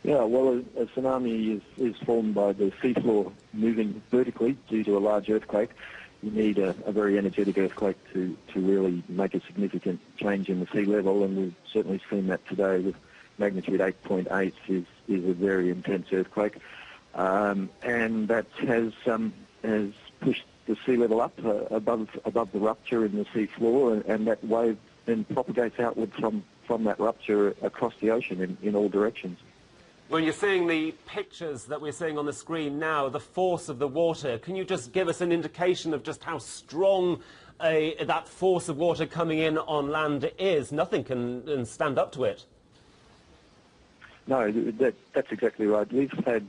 Yeah, well, a tsunami is formed by the seafloor moving vertically due to a large earthquake. You need a very energetic earthquake to really make a significant change in the sea level, and we've certainly seen that today with magnitude 8.8 is a very intense earthquake. And that has pushed the sea level up above the rupture in the sea floor, and that wave then propagates outward from that rupture across the ocean in all directions. When you're seeing the pictures that we're seeing on the screen now, the force of the water, can you just give us an indication of just how strong that force of water coming in on land is? Nothing can stand up to it. No, that's exactly right. We've had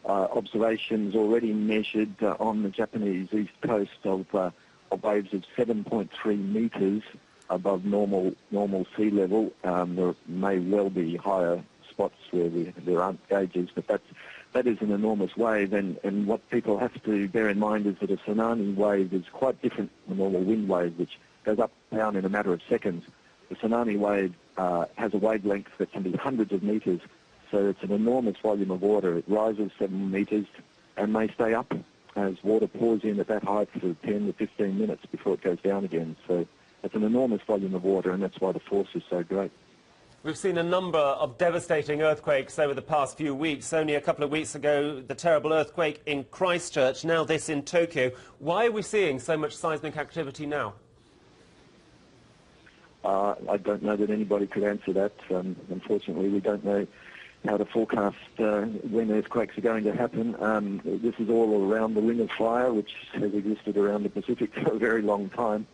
observations already measured on the Japanese east coast of waves of 7.3 metres above normal sea level. There may well be higher spots where there aren't gauges, but that is an enormous wave, and what people have to bear in mind is that a tsunami wave is quite different from a normal wind wave, which goes up and down in a matter of seconds. The tsunami wave has a wavelength that can be hundreds of metres, so it's an enormous volume of water. It rises 7 metres and may stay up as water pours in at that height for 10 to 15 minutes before it goes down again. So it's an enormous volume of water, and that's why the force is so great. We've seen a number of devastating earthquakes over the past few weeks. Only a couple of weeks ago, the terrible earthquake in Christchurch, now this in Tokyo. Why are we seeing so much seismic activity now? I don't know that anybody could answer that. Unfortunately, we don't know how to forecast when earthquakes are going to happen. This is all around the Ring of Fire, which has existed around the Pacific for a very long time.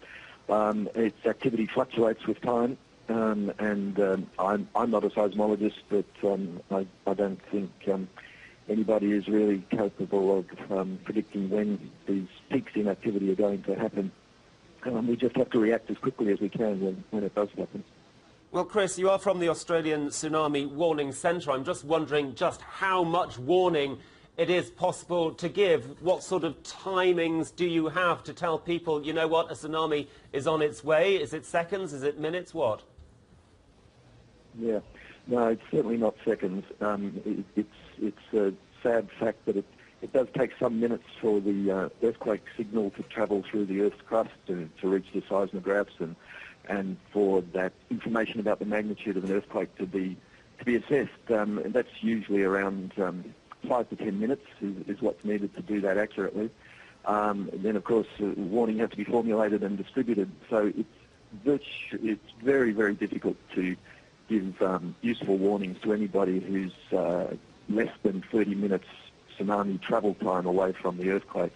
Its activity fluctuates with time. I'm not a seismologist, but I don't think anybody is really capable of predicting when these peaks in activity are going to happen. We just have to react as quickly as we can when it does happen. Well, Chris, you are from the Australian Tsunami Warning Centre. I'm just wondering just how much warning it is possible to give. What sort of timings do you have to tell people, you know what, a tsunami is on its way? Is it seconds? Is it minutes? What? Yeah, no, it's certainly not seconds. It's a sad fact that it does take some minutes for the earthquake signal to travel through the Earth's crust to reach the seismographs and for that information about the magnitude of an earthquake to be assessed. And that's usually around 5 to 10 minutes is what's needed to do that accurately. Then, of course, warning has to be formulated and distributed. So it's very, very difficult to give useful warnings to anybody who's less than 30 minutes tsunami travel time away from the earthquake.